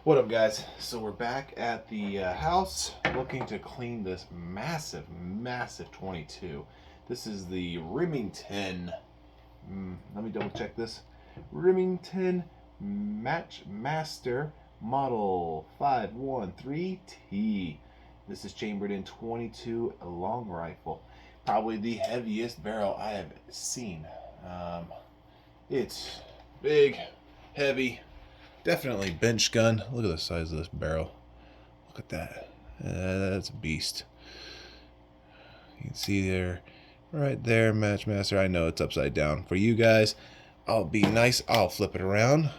What up, guys? So we're back at the house looking to clean this massive 22. This is the Remington. Let me double check this. Remington Matchmaster model 513t. This is chambered in 22 long rifle. Probably the heaviest barrel I have seen. It's big, heavy. Definitely bench gun. Look at the size of this barrel. Look at that. That's a beast. You can see there, right there, Matchmaster. I know it's upside down. For you guys, I'll be nice. I'll flip it around.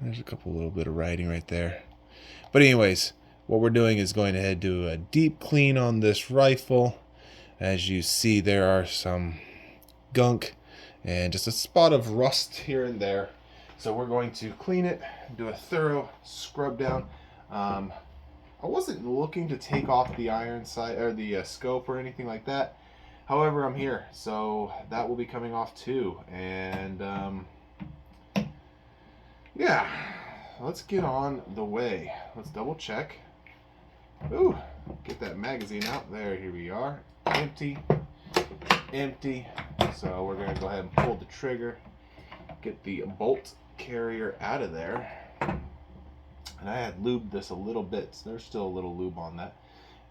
There's a little bit of writing right there. But anyways, what we're doing is going ahead and do a deep clean on this rifle. As you see, there are some gunk and just a spot of rust here and there. So we're going to clean it, do a thorough scrub down. I wasn't looking to take off the iron sight or the scope or anything like that. However, I'm here, so that will be coming off too. And yeah, let's get on the way. Let's double check. Ooh, get that magazine out. There, here we are. Empty. So we're going to go ahead and pull the trigger, get the bolt carrier out of there. And I had lubed this a little bit, so there's still a little lube on that.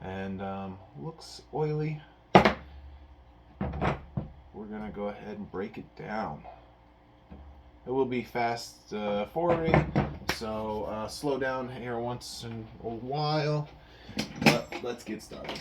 And looks oily. We're going to go ahead and break it down. It will be fast forwarding, so slow down here once in a while. But let's get started.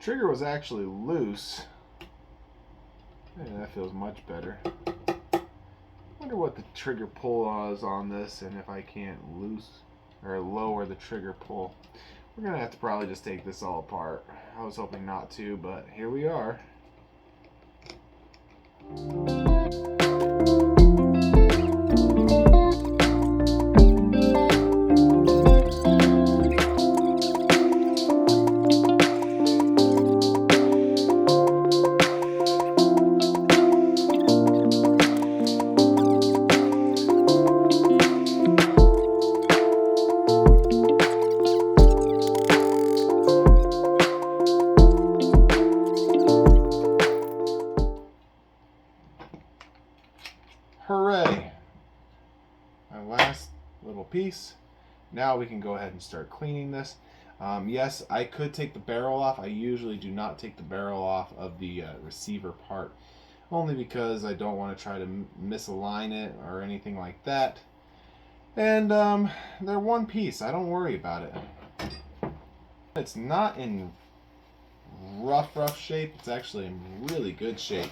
Trigger was actually loose. Yeah, that feels much better. Wonder what the trigger pull is on this, and if I can't lower the trigger pull. We're gonna have to probably just take this all apart. I was hoping not to, but here we are. Hooray! My last little piece. Now we can go ahead and start cleaning this. Yes, I could take the barrel off. I usually do not take the barrel off of the receiver part, only because I don't want to try to misalign it or anything like that. And they're one piece. I don't worry about it. It's not in rough shape. It's actually in really good shape.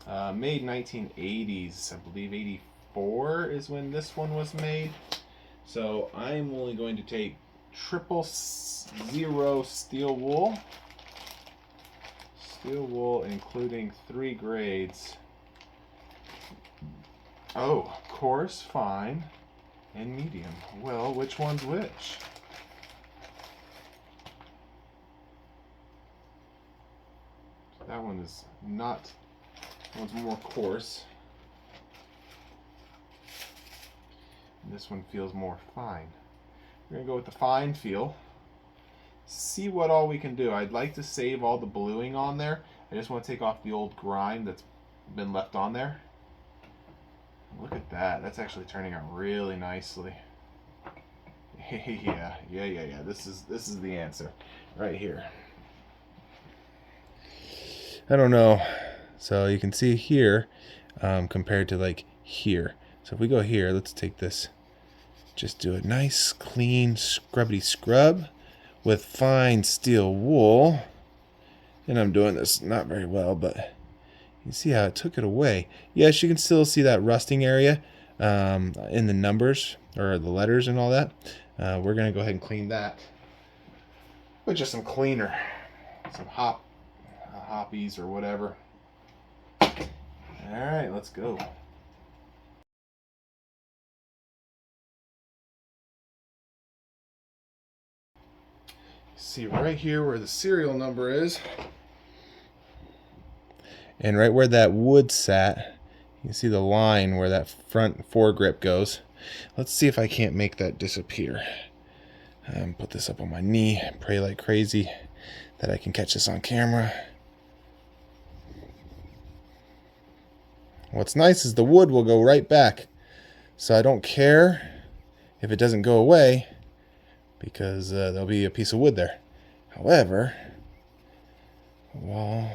Made 1980s, I believe 84 is when this one was made. So I'm only going to take 000 steel wool. Steel wool including 3 grades. Oh, coarse, fine, and medium. Well, which one's which? That one is not. One's more coarse. And this one feels more fine. We're going to go with the fine feel. See what all we can do. I'd like to save all the bluing on there. I just want to take off the old grime that's been left on there. Look at that. That's actually turning out really nicely. Yeah. This is the answer right here. I don't know. So you can see here compared to like here. So if we go here, let's take this, just do a nice clean scrubbity scrub with fine steel wool. And I'm doing this not very well, but you can see how it took it away. Yes, you can still see that rusting area in the numbers or the letters and all that. We're going to go ahead and clean that with just some cleaner. some hoppies or whatever. All right, let's go. See right here where the serial number is, and right where that wood sat, you can see the line where that front foregrip goes. Let's see if I can't make that disappear. Put this up on my knee, pray like crazy that I can catch this on camera. What's nice is the wood will go right back, so I don't care if it doesn't go away, because there'll be a piece of wood there. However, well,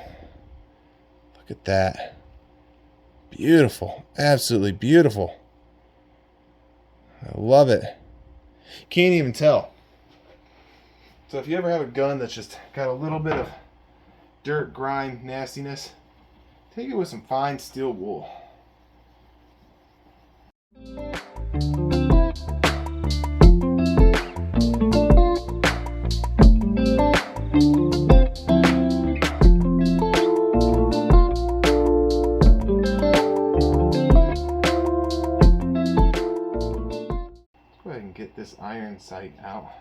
look at that. Beautiful. Absolutely beautiful. I love it. Can't even tell. So if you ever have a gun that's just got a little bit of dirt, grime, nastiness, take it with some fine steel wool. Get this iron sight out.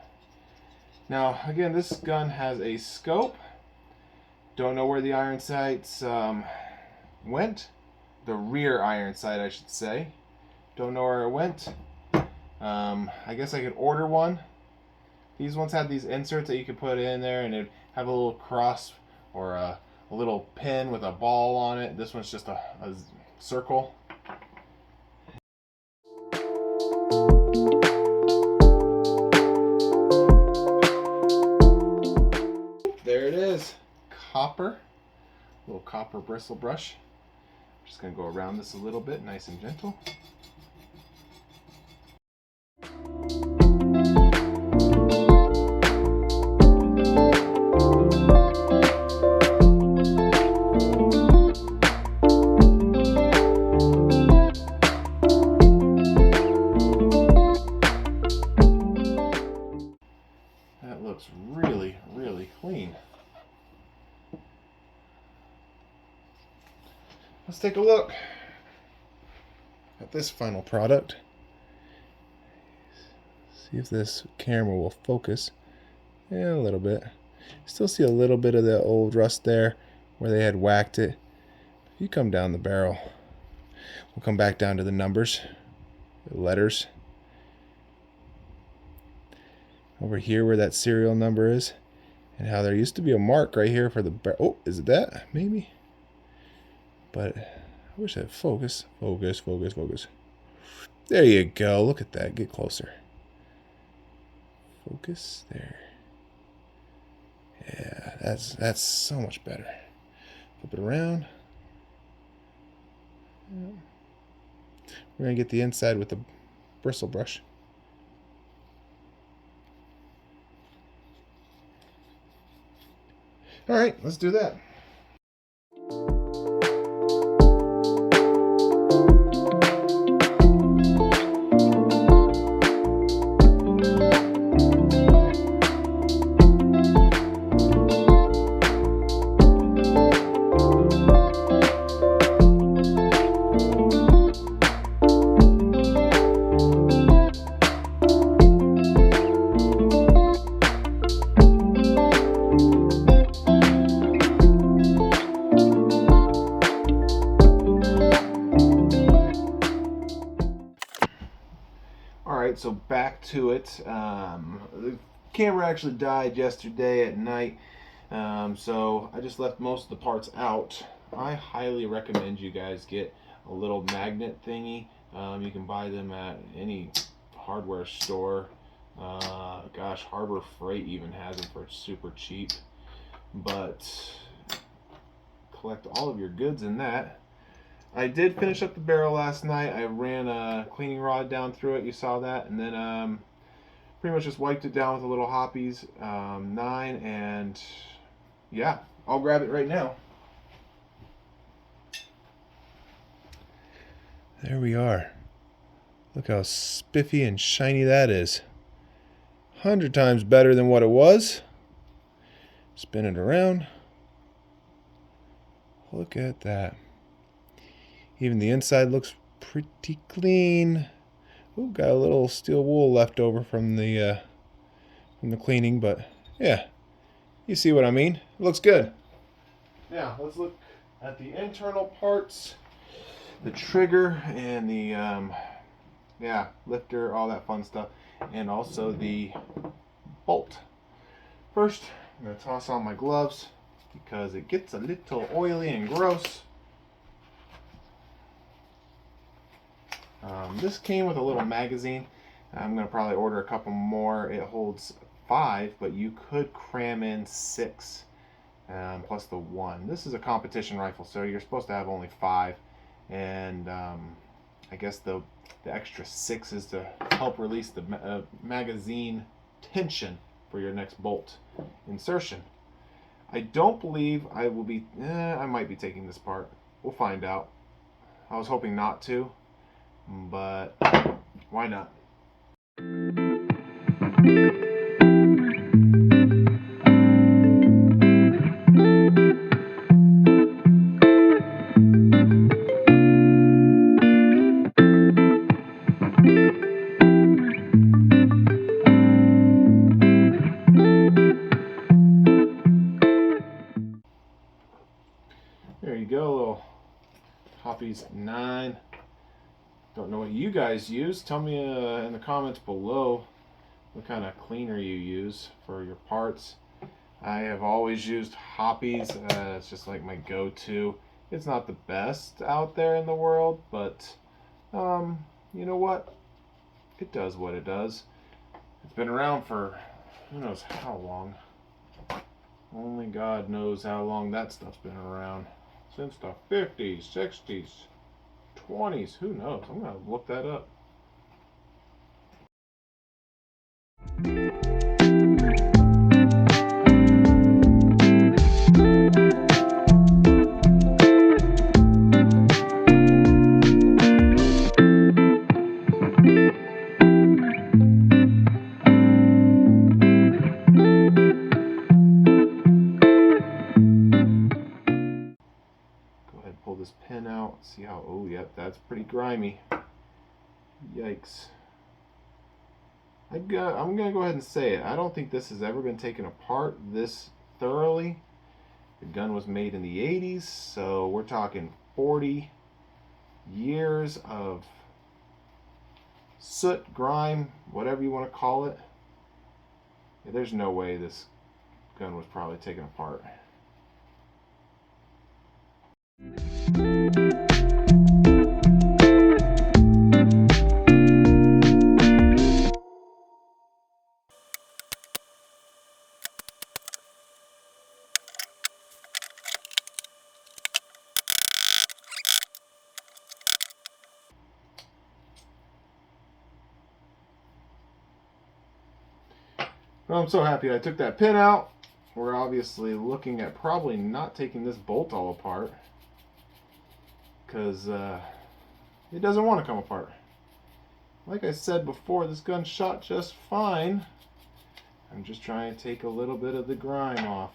Now again, this gun has a scope. Don't know where the iron sights went. The rear iron sight, I should say. Don't know where it went. I guess I could order one. These ones had these inserts that you could put in there, and it'd have a little cross or a little pin with a ball on it. This one's just a circle. There it is, copper, little copper bristle brush. I'm just going to go around this a little bit, nice and gentle. That looks really, really clean. Let's take a look at this final product. See if this camera will focus. Yeah, a little bit. Still see a little bit of the old rust there where they had whacked it. If you come down the barrel, we'll come back down to the numbers, the letters. Over here where that serial number is, and how there used to be a mark right here for the barrel. Oh, is it that? Maybe. But I wish I'd focus. Focus, focus, focus. There you go. Look at that. Get closer. Focus there. Yeah, that's so much better. Flip it around. We're gonna get the inside with the bristle brush. All right, let's do that. Alright, so back to it. The camera actually died yesterday at night, so I just left most of the parts out. I highly recommend you guys get a little magnet thingy. You can buy them at any hardware store. Gosh, Harbor Freight even has them for super cheap. But collect all of your goods in that. I did finish up the barrel last night. I ran a cleaning rod down through it. You saw that. And then pretty much just wiped it down with a little Hoppies 9. And yeah, I'll grab it right now. There we are. Look how spiffy and shiny that is. 100 times better than what it was. Spin it around. Look at that. Even the inside looks pretty clean. Ooh, got a little steel wool left over from the cleaning, but yeah, you see what I mean. It looks good. Now let's look at the internal parts, the trigger and the lifter, all that fun stuff, and also the bolt. First, I'm going to toss on my gloves because it gets a little oily and gross. This came with a little magazine. I'm going to probably order a couple more. It holds 5, but you could cram in 6 plus the 1. This is a competition rifle, so you're supposed to have only 5, and I guess the extra 6 is to help release the magazine tension for your next bolt insertion. I don't believe I will be, I might be taking this part. We'll find out. I was hoping not to, but why not? There you go, little Hoppies 9. Don't know what you guys use. Tell me in the comments below what kind of cleaner you use for your parts. I have always used Hoppies. It's just like my go-to. It's not the best out there in the world, but you know what? It does what it does. It's been around for who knows how long. Only God knows how long that stuff's been around. Since the 50s, 60s, 20s, who knows? I'm going to look that up. Pull this pin out, see how, oh yep, that's pretty grimy. Yikes. I'm gonna go ahead and say it. I don't think this has ever been taken apart this thoroughly. The gun was made in the 80s, so we're talking 40 years of soot, grime, whatever you want to call it. Yeah, there's no way this gun was probably taken apart. Well, I'm so happy I took that pin out. We're obviously looking at probably not taking this bolt all apart because it doesn't want to come apart. Like I said before, this gun shot just fine. I'm just trying to take a little bit of the grime off.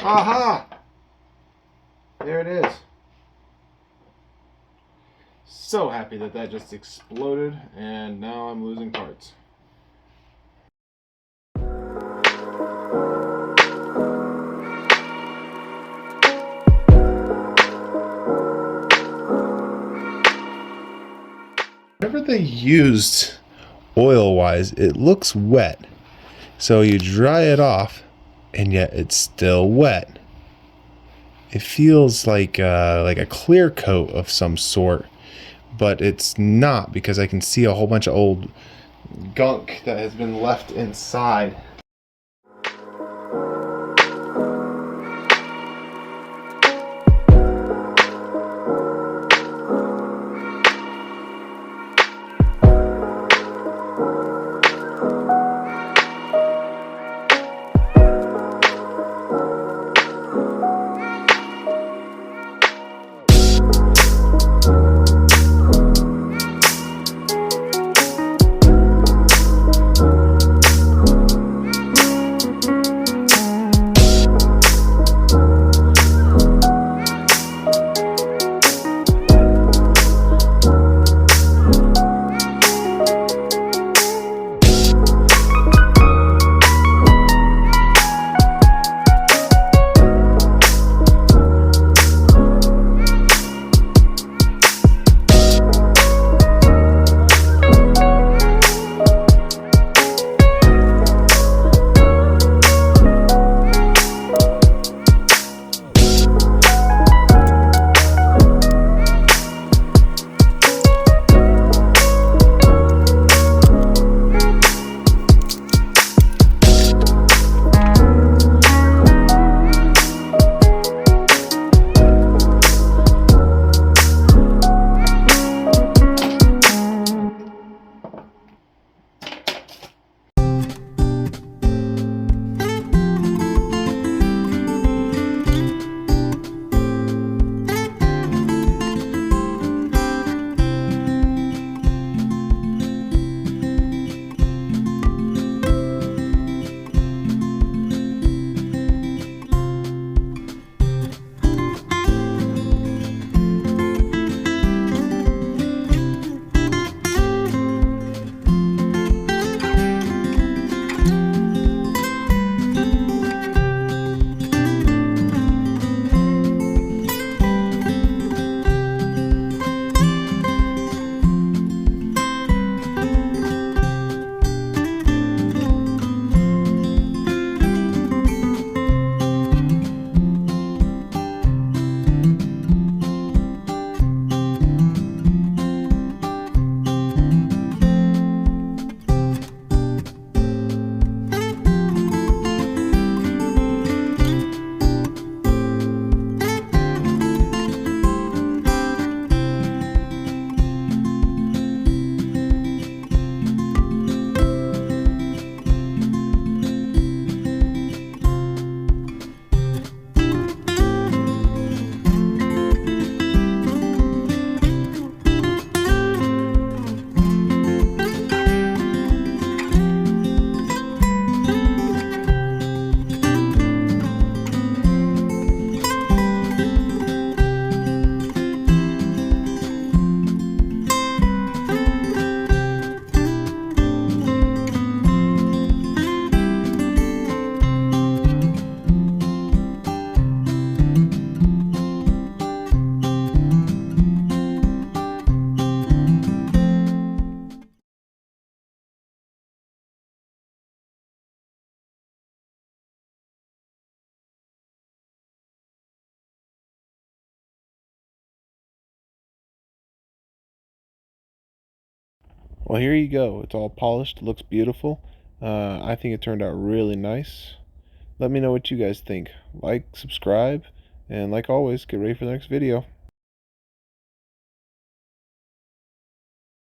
Aha! There it is. So happy that that just exploded, and now I'm losing parts. Whatever they used oil-wise, it looks wet. So you dry it off, and yet it's still wet. It feels like a clear coat of some sort, but it's not, because I can see a whole bunch of old gunk that has been left inside. Well, here you go. It's all polished. It looks beautiful. I think it turned out really nice. Let me know what you guys think. Like, subscribe, and like always, get ready for the next video.